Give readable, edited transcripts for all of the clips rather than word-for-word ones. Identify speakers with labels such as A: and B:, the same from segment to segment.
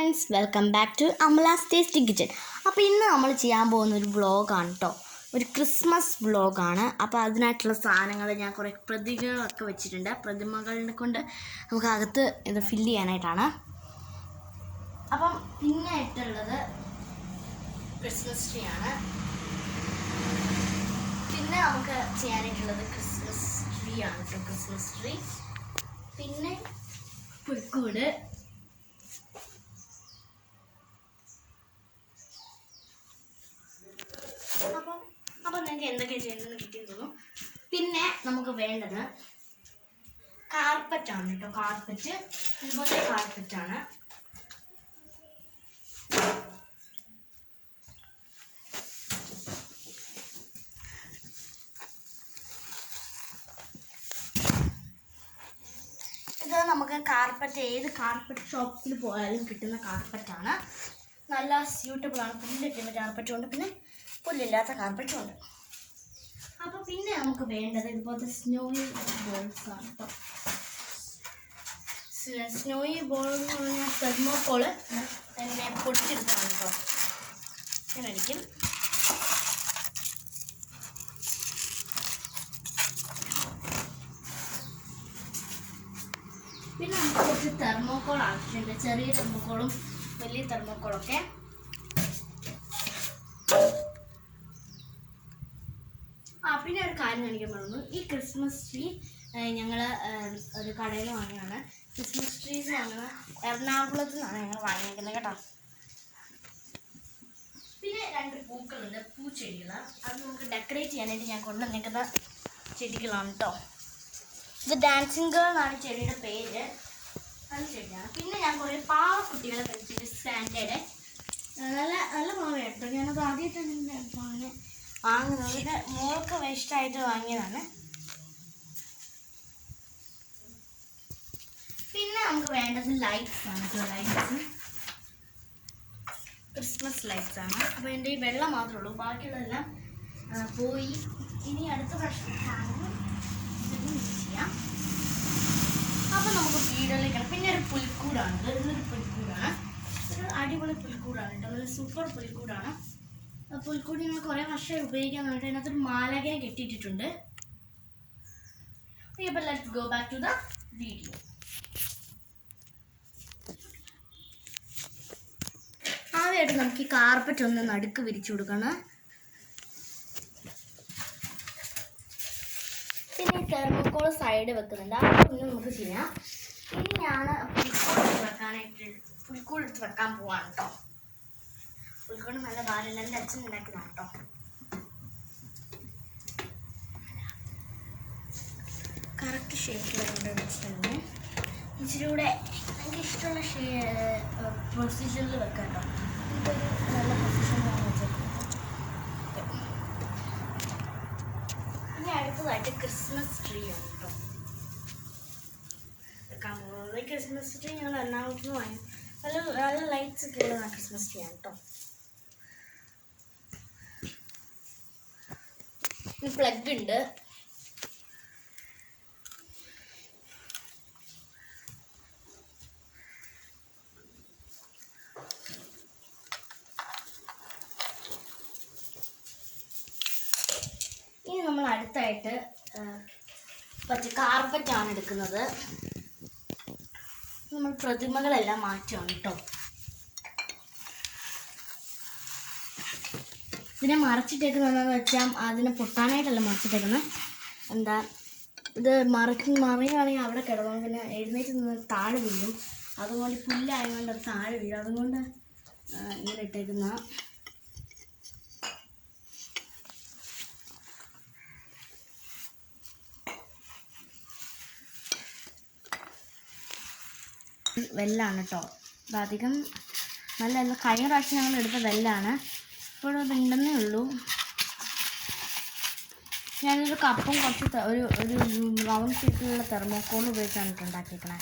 A: Friends, welcome back to Amala's tasty kitchen. അപ്പോൾ ഇന്ന് നമ്മൾ ചെയ്യാൻ പോകുന്ന ഒരു വ്ളോഗാണ് കേട്ടോ, ഒരു ക്രിസ്മസ് വ്ളോഗാണ്. അപ്പോൾ അതിനായിട്ടുള്ള സാധനങ്ങൾ ഞാൻ കുറേ പ്രതിമകളൊക്കെ വെച്ചിട്ടുണ്ട്. പ്രതിമകളെ കൊണ്ട് നമുക്ക് അകത്ത് ഇത് ഫില്ല് ചെയ്യാനായിട്ടാണ്. അപ്പം പിന്നെ ആയിട്ടുള്ളത് ക്രിസ്മസ് ട്രീ ആണ്. പിന്നെ നമുക്ക് ചെയ്യാനായിട്ടുള്ളത് ക്രിസ്മസ് ട്രീ ആണ് കേട്ടോ, ക്രിസ്മസ് ട്രീ. പിന്നെ പുൽക്കൂട്, അപ്പം നിങ്ങൾക്ക് എന്തൊക്കെയാണ് ചെയ്യുന്നതെന്ന് കിട്ടിയെന്ന് തോന്നുന്നു. പിന്നെ നമുക്ക് വേണ്ടത് കാർപ്പറ്റാണ് കേട്ടോ, കാർപ്പറ്റ്. ഇതുപോലെ കാർപ്പറ്റാണ്. ഇത് നമുക്ക് കാർപ്പറ്റ് ഏത് കാർപ്പറ്റ് ഷോപ്പിൽ പോയാലും കിട്ടുന്ന കാർപ്പറ്റാണ്. നല്ല സ്യൂട്ടബിളാണ്. പുല്ലിട്ടുന്ന കാർപ്പറ്റും ഉണ്ട്, പിന്നെ പുല്ലില്ലാത്ത കാർപ്പറ്റും ഉണ്ട്. അപ്പോൾ പിന്നെ നമുക്ക് വേണ്ടത് ഇതുപോലത്തെ സ്നോയി ബോൾസ് ആണ് കേട്ടോ. സ്നോയി ബോൾ എന്ന് പറഞ്ഞാൽ തെർമോക്കോള് തന്നെ പൊട്ടിച്ചെടുത്താണ് കേട്ടോ. ഞാനടിക്കും. പിന്നെ നമുക്ക് കുറച്ച് തെർമോക്കോൾ ആവശ്യമുണ്ട്, ചെറിയ തെർമോക്കോളും വലിയ തെർമോക്കോളൊക്കെ. പിന്നെ ഒരു കാര്യം കാണിക്കാൻ പറഞ്ഞു, ഈ ക്രിസ്മസ് ട്രീ ഞങ്ങൾ ഒരു കടയിൽ വാങ്ങിയാണ്. ക്രിസ്മസ് ട്രീസ് വാങ്ങുന്ന എറണാകുളത്ത് നിന്നാണ് ഞങ്ങൾ വാങ്ങിയിരിക്കുന്നത് കേട്ടോ. പിന്നെ 2 പൂക്കളുണ്ട്, പൂച്ചെടികൾ. അത് നമുക്ക് ഡെക്കറേറ്റ് ചെയ്യാനായിട്ട് ഞാൻ കൊണ്ടുവന്നിരിക്കുന്ന ചെടികളാണ് കേട്ടോ. ഇത് ഡാൻസിങ് ഗേൾ എന്നാണ് ചെടിയുടെ പേര്. നല്ല ചെടിയാണ്. പിന്നെ ഞാൻ കുറേ പാവക്കുട്ടികളെ കഴിച്ചിട്ട് സ്റ്റാൻഡേർഡ് നല്ല നല്ല പാവയാണ് കേട്ടോ. ഞാനത് ആദ്യമായിട്ടാണ് അങ്ങനെ വാങ്ങുന്നത്. ഇത് മോൾക്ക് വേസ്റ്റായിട്ട് വാങ്ങിയതാണ്. പിന്നെ നമുക്ക് വേണ്ടത് ലൈറ്റ്സ് ആണ് കേട്ടോ. ലൈറ്റ്സ് ക്രിസ്മസ് ലൈറ്റ്സ് ആണ്. അപ്പോൾ എൻ്റെ ഈ വെള്ളം മാത്രമേ ഉള്ളൂ, ബാക്കിയുള്ളതെല്ലാം പോയി. ഇനി അടുത്ത പ്രശ്നം ചെയ്യാം. അപ്പോൾ നമുക്ക് വീടുകളിലേക്കാണ്. പിന്നെ ഒരു പുൽക്കൂടാണ്. ഇതൊരു പുൽക്കൂടാണ്, ഒരു അടിപൊളി പുൽക്കൂടാണ് കേട്ടോ. നല്ല സൂപ്പർ പുൽക്കൂടാണ്. പുൽക്കൂടി ഞങ്ങൾ കുറേ വർഷമായി ഉപയോഗിക്കാൻ വേണ്ടിയിട്ട് അതിനകത്തൊരു മാലകനെ കെട്ടിയിട്ടുണ്ട്. അപ്പോൾ let's go back to the video. ആദ്യമായിട്ട് നമുക്ക് ഈ കാർപ്പറ്റ് ഒന്ന് നടുക്ക് വിരിച്ചു കൊടുക്കണം. പിന്നെ ഈ തെർമോക്കോൾ സൈഡ് വെക്കുന്നുണ്ട്, അതൊന്ന് നമുക്ക് ചെയ്യാം. ഇനി ഞാൻ പുൽക്കൂട് എടുത്ത് വെക്കാൻ പോവാണ് കേട്ടോ. പുൽക്കൂട് നല്ല ഭാരം എൻ്റെ അച്ഛൻ ഉണ്ടാക്കിയതാണ് കേട്ടോ. കറക്റ്റ് ഷേപ്പിൽ കൊണ്ട് വെച്ചിട്ടുണ്ട്. ഇച്ചിരി കൂടെ എനിക്ക് ഇഷ്ടമുള്ള പ്രൊസീജിയറിൽ വെക്കാം കേട്ടോ. എനിക്കൊരു നല്ല പൊസിഷനിലാണ് വെച്ചേക്കുന്നത്. ഇനി അടുത്തതായിട്ട് ക്രിസ്മസ് ട്രീ ആണ് കേട്ടോ വെക്കാൻ പോകുന്നത്. ക്രിസ്മസ് ട്രീ ഞങ്ങൾ എറണാകുളത്ത് നിന്ന് വാങ്ങി. നല്ല നല്ല ലൈറ്റ്സ് ഒക്കെ ഉള്ള ക്രിസ്മസ് ട്രീ ആണ് കേട്ടോ. പ്ലഗ് ഉണ്ട്. ഇനി നമ്മൾ അടുത്തായിട്ട് മറ്റേ കാർപ്പറ്റാണ് എടുക്കുന്നത്. നമ്മൾ പ്രതിമകളെല്ലാം മാറ്റുകയാണ് കേട്ടോ. ഇതിനെ മറച്ചിട്ടേക്കുന്നതെന്ന് വെച്ചാൽ അതിനെ പൊട്ടാനായിട്ടല്ല മറച്ചിട്ടേക്കുന്നത്. എന്താ ഇത് മറിയുകയാണെങ്കിൽ അവിടെ കിടന്നു, പിന്നെ എഴുന്നേറ്റ് നിന്ന് താഴെ വീഴും. അതുകൊണ്ട് പുല്ലായതുകൊണ്ട് അത് താഴെ വീഴും. അതുകൊണ്ട് ഇങ്ങനെ ഇട്ടേക്കുന്ന. വെല്ലാണ് കേട്ടോ. അധികം നല്ല കഴിഞ്ഞ പ്രാവശ്യം ഞങ്ങൾ എടുത്ത വെല്ലാണ്. ഇപ്പോഴും അത് ഉണ്ടെന്നേ ഉള്ളൂ. ഞാനൊരു കപ്പും കുറച്ച് ഒരു റൗണ്ട് ഷേപ്പിലുള്ള തെർമോക്കോൾ ഉപയോഗിച്ചാണ് ഉണ്ടാക്കിയിരിക്കണേ.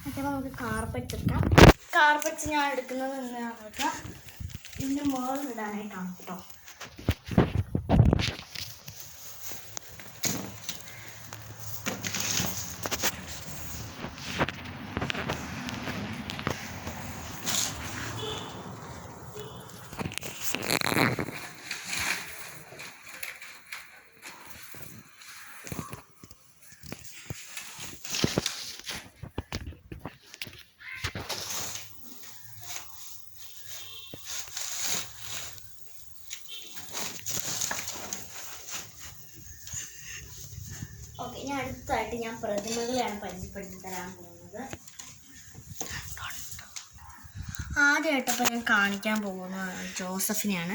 A: അപ്പോൾ നമുക്ക് കാർപ്പറ്റ് എടുക്കാം. കാർപ്പറ്റ് ഞാൻ എടുക്കുന്നത് എന്താണെന്ന് വെച്ചാൽ ഇതിൻ്റെ മുകളിലിടാനായിട്ടാണ് കേട്ടോ. ഓക്കെ, ഇനി അടുത്തായിട്ട് ഞാൻ പ്രതിമകളെയാണ് പരിചയപ്പെടുത്തി തരാൻ പോകുന്നത്. ആദ്യമായിട്ടപ്പോൾ ഞാൻ കാണിക്കാൻ പോകുന്ന ജോസഫിനെയാണ്.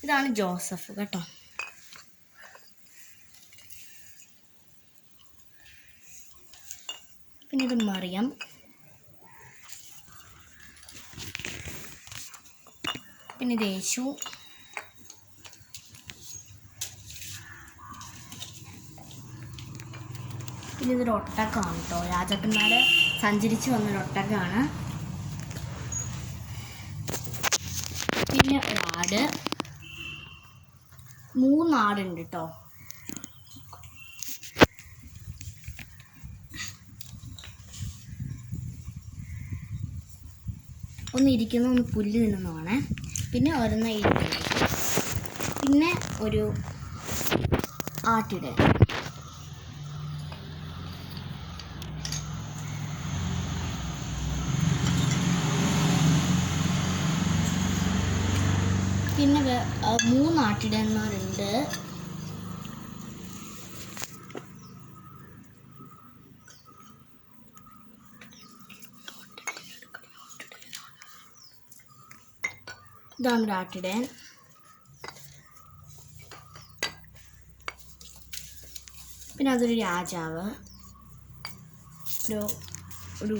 A: ഇതാണ് ജോസഫ് കേട്ടോ. പിന്നെ ഇത് മറിയം, പിന്നെ ഇത് യേശു, പിന്നെ ഇതൊരു ഒട്ടകമാണ് കേട്ടോ. രാജാക്കന്മാർ സഞ്ചരിച്ച് വന്നൊരു ഒട്ടകമാണ്. പിന്നെ ഒരാട്, 3 ആടുണ്ട് കേട്ടോ. ഒന്ന് ഇരിക്കുന്ന, ഒന്ന് പുല്ല് തിന്നുന്നതാണ്. പിന്നെ ഒരെണ്ണം ഇരിക്കുന്നത്. പിന്നെ ഒരു ആട്ടിട. പിന്നെ 3 ആട്ടിടന്മാരുണ്ട്. ഇതാണ് ഒരു ആട്ടിടയൻ. പിന്നെ അതൊരു രാജാവ്, ഒരു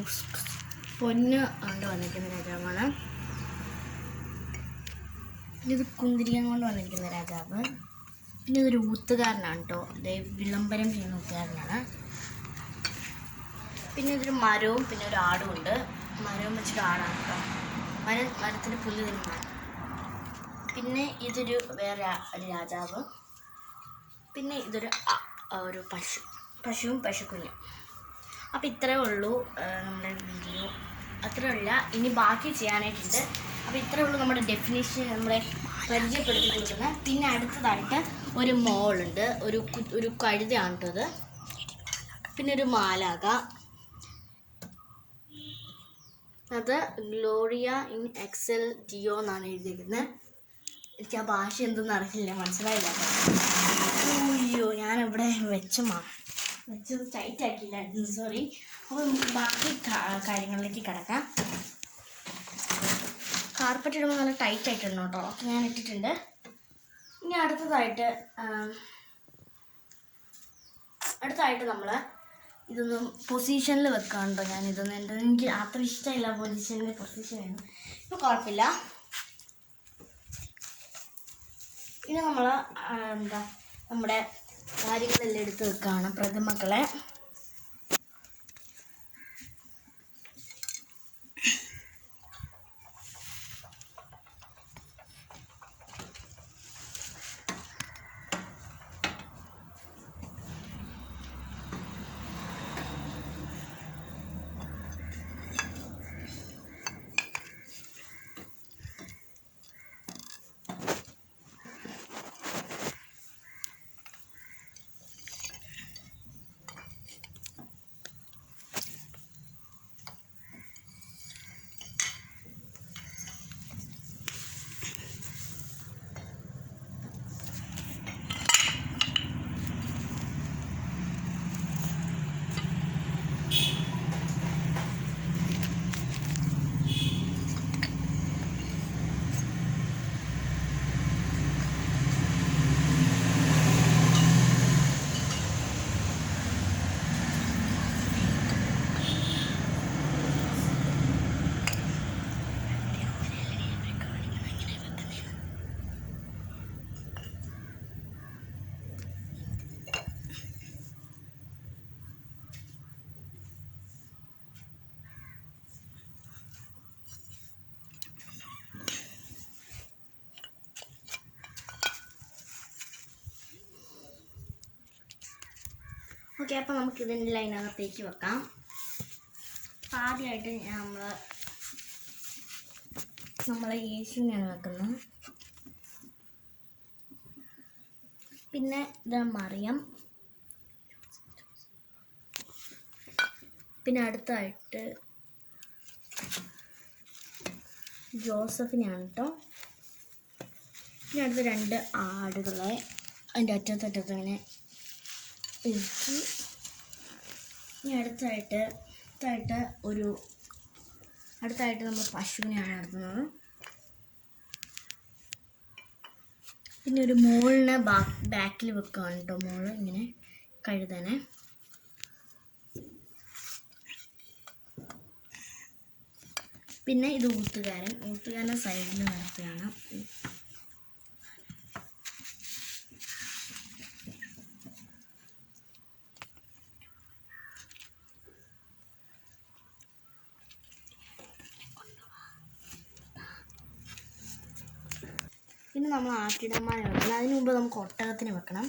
A: പൊന്ന് കൊണ്ട് വന്നിരിക്കുന്ന രാജാവാണ്. പിന്നെ ഇത് കുന്തിരിക്കം കൊണ്ട് വന്നിരിക്കുന്ന രാജാവ്. പിന്നെ ഇതൊരു ഊത്തുകാരനാണ് കേട്ടോ. വിളംബരം ചെയ്യുന്ന ഊത്തുകാരനാണ്. പിന്നെ ഇതൊരു മരവും പിന്നെ ഒരു ആടും ഉണ്ട്. മരവും വെച്ചൊരു ആടാണ് കേട്ടോ. മരത്തിന് പുല്ല് തിന്നുന്നതാണ്. പിന്നെ ഇതൊരു വേറെ ഒരു രാജാവ്. പിന്നെ ഇതൊരു ഒരു പശുവും പശുക്കുഞ്ഞും. അപ്പോൾ ഇത്രയേ ഉള്ളൂ നമ്മുടെ വീഡിയോ. അത്രയല്ല, ഇനി ബാക്കി ചെയ്യാനായിട്ടുണ്ട്. അപ്പോൾ ഇത്രയേ ഉള്ളൂ നമ്മുടെ ഡെഫിനിഷൻ, നമ്മളെ പരിചയപ്പെടുത്തി കൊടുക്കുന്നത്. പിന്നെ അടുത്തതായിട്ട് ഒരു മോളുണ്ട്, ഒരു കഴുതയാണ് കേട്ടോ അത്. പിന്നെ ഒരു മാലാക, അത് ഗ്ലോറിയ ഇൻ എക്സൽ ഡിയോ എന്നാണ് എഴുതിയിരിക്കുന്നത്. എനിക്ക് ആ ഭാഷ എന്തെന്ന് അറിയില്ല, മനസ്സിലായില്ല. അയ്യോ, ഞാനിവിടെ വെച്ചത് ടൈറ്റ് ആക്കിയില്ലായിരുന്നു, സോറി. അപ്പോൾ ബാക്കി കാര്യങ്ങളിലേക്ക് കിടക്കാം. കാർപ്പറ്റ് ഇടുമ്പോൾ നല്ല ടൈറ്റ് ആയിട്ടുണ്ട് കേട്ടോ. ഒക്കെ ഞാൻ ഇട്ടിട്ടുണ്ട്. ഇനി അടുത്തതായിട്ട് നമ്മൾ ഇതൊന്നും പൊസിഷനിൽ വെക്കാനുണ്ടോ. എനിക്ക് അത്ര ഇഷ്ടമില്ല പൊസിഷനാണ്. ഇപ്പോൾ കുഴപ്പമില്ല. ഇനി നമ്മൾ നമ്മുടെ കാര്യങ്ങളെല്ലാം എടുത്ത് വെക്കുകയാണ്, പ്രതിമകളെ. ഓക്കെ, അപ്പോൾ നമുക്ക് ഇതിനെല്ലാം അതിനകത്തേക്ക് വെക്കാം. ആദ്യമായിട്ട് നമ്മളെ യേശുവിനെയാണ് വെക്കുന്നത്. പിന്നെ ഇത് മറിയം. പിന്നെ അടുത്തായിട്ട് ജോസഫിനെയാണ് കേട്ടോ. പിന്നെ അടുത്ത 2 ആടുകളെ അതിൻ്റെ അറ്റത്തറ്റത്ത് ഇങ്ങനെ ഇരിക്കി. ഇനി അടുത്തായിട്ട് നമ്മൾ പശുവിനെയാണ് നടത്തുന്നത്. പിന്നെ ഒരു മോളിനെ ബാക്കിൽ വെക്കുകയാണ് കേട്ടോ. മോള് ഇങ്ങനെ കഴുതനെ. പിന്നെ ഇത് ഊത്തുകാരൻ സൈഡിൽ നടത്തുകയാണ്. പിന്നെ നമ്മൾ ആട്ടിടന്മാരെ വെക്കണം. അതിന് മുമ്പ് നമുക്ക് ഒട്ടകത്തിന് വെക്കണം.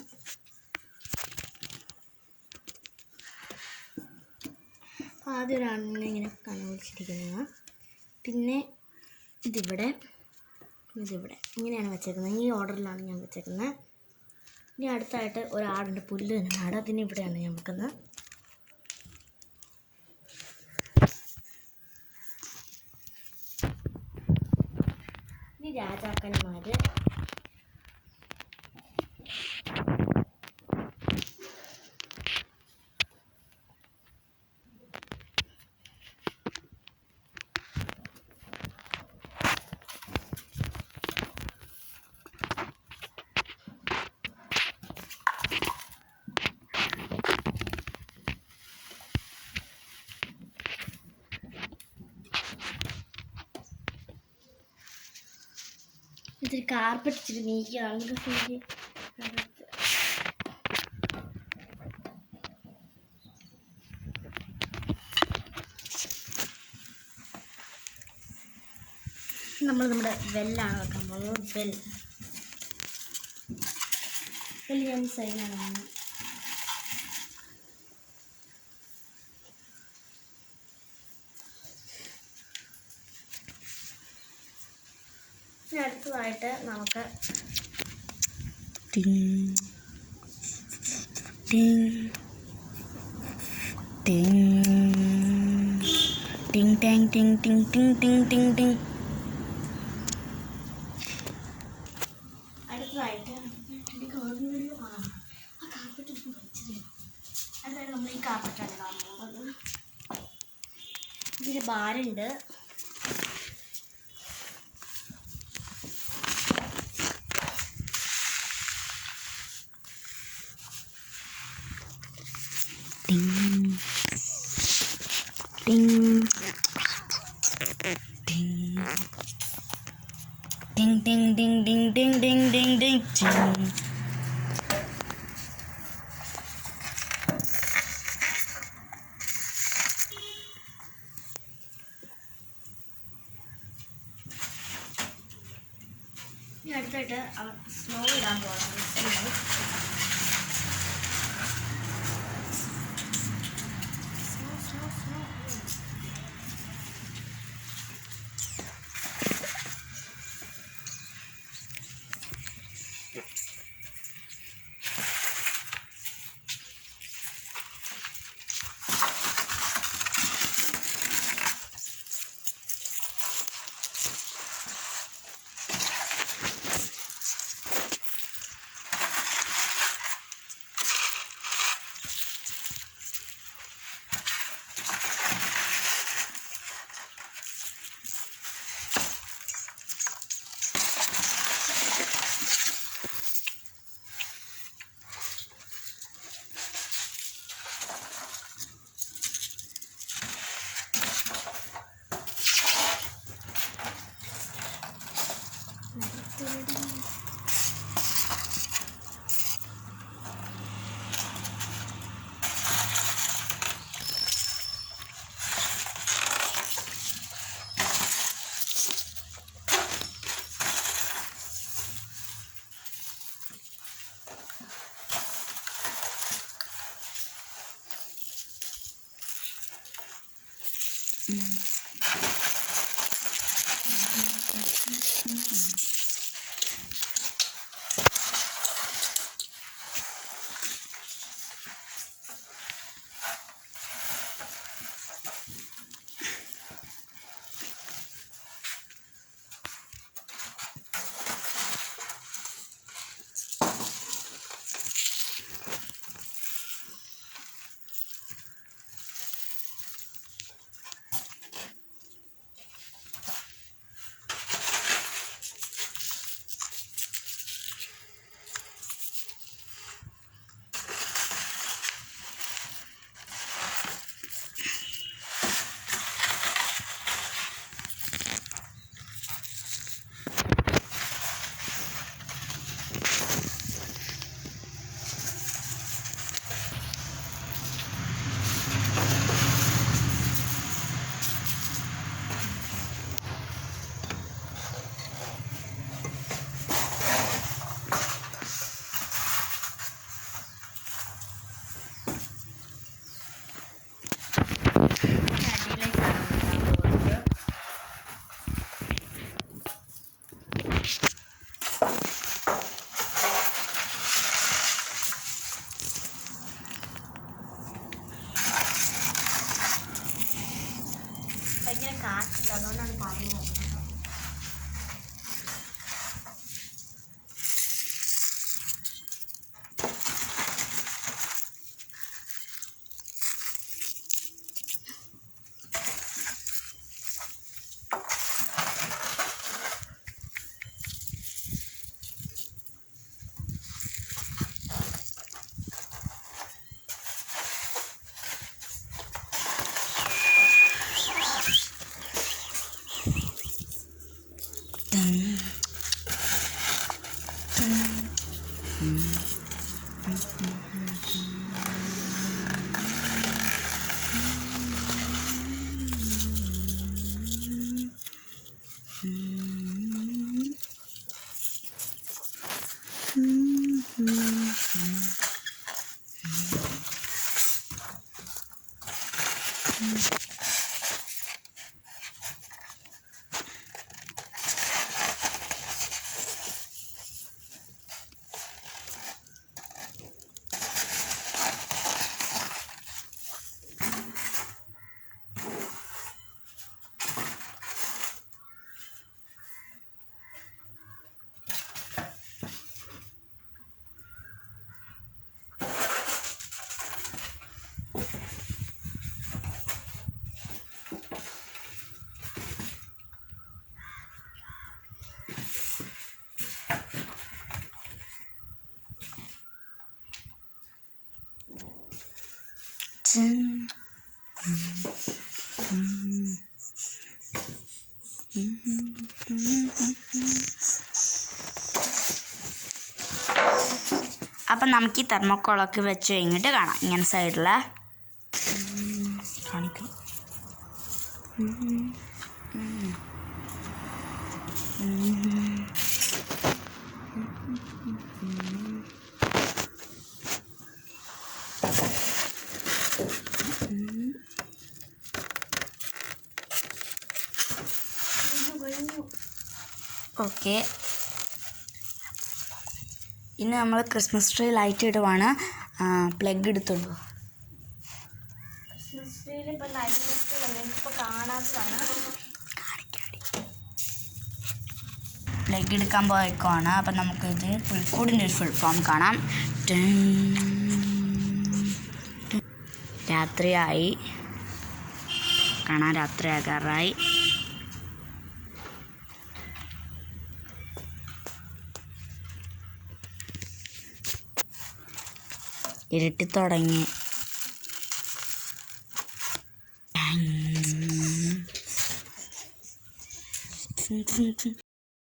A: ആദ്യം ഒരാളിനെ ഇങ്ങനെ കനവിച്ചിരിക്കുന്നത്. പിന്നെ ഇതിവിടെ ഇങ്ങനെയാണ് വെച്ചേക്കുന്നത്. ഈ ഓർഡറിലാണ് ഞാൻ വെച്ചേക്കുന്നത്. ഇനി അടുത്തായിട്ട് ഒരാടുണ്ട്, പുല്ല് തന്നെ ആട്. അതിന് ഇവിടെയാണ് ഞാൻ വെക്കുന്നത്. ഇനി രാജാക്കന്മാർ. ഇത്തിരി കാർപ്പറ്റ് ഇച്ചിരി നീക്കുക. നമ്മുടെ വെല്ലാണ് വെക്കാൻ പോകുന്നത്. വെല്ല് ഞാൻ സൈഡിലാണ്. അടുത്തതായിട്ട് നമുക്ക് അടുത്തായിട്ട് നമ്മൾ ഈ കാർപ്പറ്റാണ് ഇടാൻ പോകുന്നത്. ഇതിന് ഭാരമുണ്ട്. അടുത്തായിട്ട് സ്നോ ഇടാൻ പോകണം.
B: അപ്പം നമുക്ക് ഈ തെർമോക്കോളൊക്കെ വെച്ച് കഴിഞ്ഞിട്ട് കാണാം. ഇങ്ങനെ സൈഡിൽ കാണിക്കും. ഓക്കെ, ഇനി നമ്മൾ ക്രിസ്മസ് ട്രീ ലൈറ്റ് ഇടുവാണ്. പ്ലഗ് എടുത്തുള്ളൂ.
A: ക്രിസ്മസ് ട്രീയിൽ ഇപ്പം ലൈറ്റ് ഇപ്പോൾ കാണാത്തതാണ്.
B: പ്ലഗ് എടുക്കാൻ പോയേക്കുവാണ്. അപ്പം നമുക്കിത് പുൽക്കൂടിൻ്റെ ഒരു ഫുൾ ഫോം കാണാം. രാത്രിയായി കാണാൻ, രാത്രിയാകാറായി. ഇരുട്ടി തുടങ്ങി.